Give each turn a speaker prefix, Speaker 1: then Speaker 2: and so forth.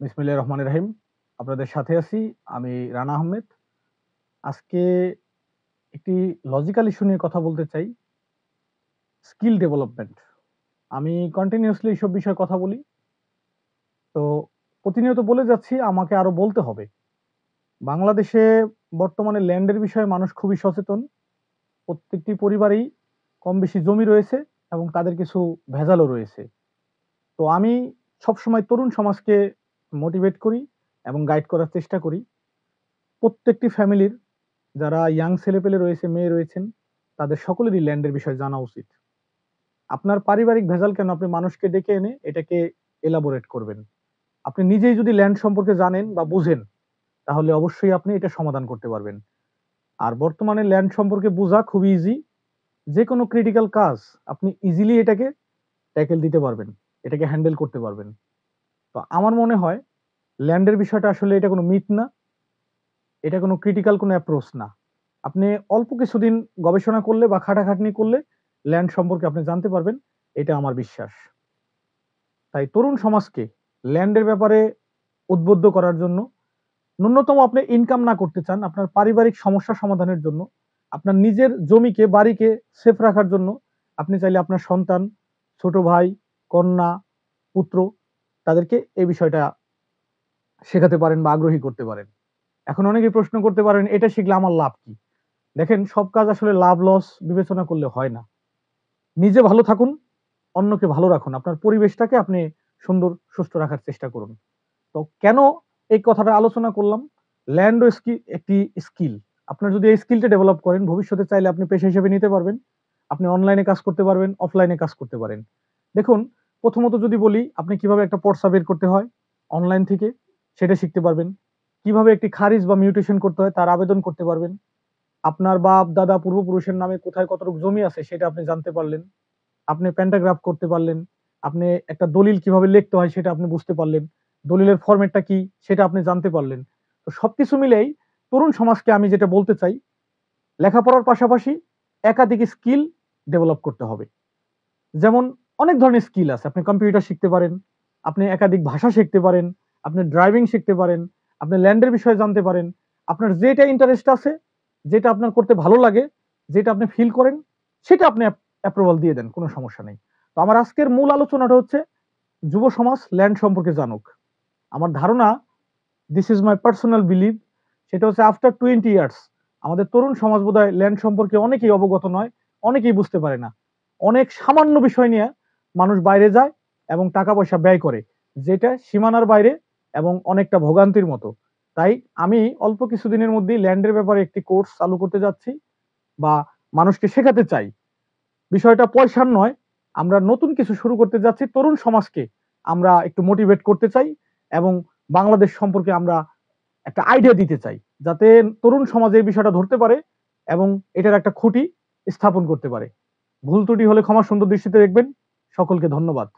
Speaker 1: বিসমিল্লাহির রহমানির রহিম। আপনাদের সাথে আছি আমি রানা আহমেদ। আজকে একটি লজিক্যাল ইস্যু নিয়ে কথা বলতে চাই। Skill development. আমি কন্টিনিউয়াসলি এইসব বিষয়ে কথা বলি। তো প্রতিনিয়ত বলে যাচ্ছি আমাকে আরো বলতে হবে। বাংলাদেশে বর্তমানে ল্যান্ডের বিষয়ে মানুষ খুবই সচেতন। প্রত্যেকটি পরিবারেই কম বেশি জমি রয়েছে এবং তাদের কিছু ভেজালও রয়েছে। তো আমি সবসময় তরুণ সমাজকে মোটিভেট করি এবং গাইড করার চেষ্টা করি। প্রত্যেকটি ফ্যামিলির যারা ইয়াং ছেলেপেলে রয়েছে, মেয়ে রয়েছেন, তাদের সকলেরই ল্যান্ডের বিষয়ে জানা উচিত। আপনার পারিবারিক ভেজাল কেন আপনি মানুষকে ডেকে এনে এটাকে এলাবোরেট করবেন। আপনি নিজেই যদি ল্যান্ড সম্পর্কে জানেন বা বুঝেন, তাহলে অবশ্যই আপনি এটা সমাধান করতে পারবেন। আর বর্তমানে ল্যান্ড সম্পর্কে বোঝা খুবই ইজি। যেকোনো ক্রিটিক্যাল কাজ আপনি ইজিলি এটাকে ট্যাকেল দিতে পারবেন, এটাকে হ্যান্ডেল করতে পারবেন। তো আমার মনে হয় ল্যান্ডের বিষয়টা আসলে এটা কোনো মিথ না, এটা কোনো ক্রিটিক্যাল কোনো অ্যাপ্রোচ না। আপনি অল্প কিছুদিন গবেষণা করলে বা খাটাখাটনি করলে ল্যান্ড সম্পর্কে আপনি জানতে পারবেন, এটা আমার বিশ্বাস। তাই তরুণ সমাজকে ল্যান্ডের ব্যাপারে উদ্বুদ্ধ করার জন্য, ন্যূনতম আপনি ইনকাম না করতে চান, আপনার পারিবারিক সমস্যা সমাধানের জন্য, আপনার নিজের জমিকে বাড়িকে সেফ রাখার জন্য আপনি চাইলে আপনার সন্তান, ছোট ভাই, কন্যা, পুত্র তাদেরকে এই বিষয়টা শেখাতে পারেন বা আগ্রহী করতে পারেন। এখন অনেকেই প্রশ্ন করতে পারেন এটা শিখলে আমার লাভ কি? দেখেন, সব কাজ আসলে লাভ লস বিবেচনা করলে হয় না। নিজে ভালো থাকুন, অন্যকে ভালো রাখুন। আপনার পরিবেশটাকে আপনি সুন্দর সুস্থ রাখার চেষ্টা করুন। তো কেন এই কথাটা আলোচনা করলাম? ল্যান্ড ও একটি স্কিল। আপনার যদি এই স্কিলটা ডেভেলপ করেন, ভবিষ্যতে চাইলে আপনি পেশা হিসেবে নিতে পারবেন। আপনি অনলাইনে কাজ করতে পারবেন, অফলাইনে কাজ করতে পারেন। দেখুন, প্রথমত যদি বলি আপনি কিভাবে একটা পর্চা বের করতে হয় অনলাইন থেকে, সেটা শিখতে পারবেন। কিভাবে একটি খারিজ বা মিউটেশন করতে হয় তার আবেদন করতে পারবেন। আপনার বাপ দাদা পূর্বপুরুষের নামে কোথায় কতটুকু জমি আছে সেটা আপনি জানতে পারলেন। আপনি প্যান্টাগ্রাফ করতে পারলেন। আপনি একটা দলিল কিভাবে লিখতে হয় সেটা আপনি বুঝতে পারলেন। দলিলের ফরম্যাটটা কি সেটা আপনি জানতে পারলেন। তো সবকিছু মিলেই তরুণ সমাজকে আমি যেটা বলতে চাই, লেখাপড়ার পাশাপাশি একাধিক স্কিল ডেভেলপ করতে হবে। যেমন অনেক ধরনের স্কিল আছে। আপনি কম্পিউটার শিখতে পারেন, আপনি একাধিক ভাষা শিখতে পারেন, আপনি ড্রাইভিং শিখতে পারেন, আপনি ল্যান্ডের বিষয়ে জানতে পারেন। আপনার যেটা ইন্টারেস্ট আছে, যেটা আপনার করতে ভালো লাগে, যেটা আপনি ফিল করেন, সেটা আপনি অ্যাপ্রুভাল দিয়ে দেন, কোনো সমস্যা নেই। তো আমার আজকের মূল আলোচনাটা হচ্ছে যুব সমাজ ল্যান্ড সম্পর্কে জানুক। আমার ধারণা, this is my personal believe, সেটা হচ্ছে আফটার 20 ইয়ার্স আমাদের তরুণ সমাজ বোধহয় ল্যান্ড সম্পর্কে অনেকেই অবগত নয়, অনেকেই বুঝতে পারে না। অনেক সামান্য বিষয় নিয়ে মানুষ বাইরে যায় এবং টাকা পয়সা ব্যয় করে, যেটা সীমানার বাইরে এবং অনেকটা ভোগান্তির মতো। তাই আমি অল্প কিছুদিনের মধ্যেই ল্যান্ডের ব্যাপারে একটি কোর্স চালু করতে যাচ্ছি বা মানুষকে শেখাতে চাই। বিষয়টা পয়সার নয়, আমরা নতুন কিছু শুরু করতে যাচ্ছি। তরুণ সমাজকে আমরা একটু মোটিভেট করতে চাই এবং বাংলাদেশ সম্পর্কে আমরা একটা আইডিয়া দিতে চাই, যাতে তরুণ সমাজ এই বিষয়টা ধরতে পারে এবং এটার একটা খুঁটি স্থাপন করতে পারে। ভুল ত্রুটি হলে ক্ষমা সুন্দর দৃষ্টিতে দেখবেন। সকলকে ধন্যবাদ।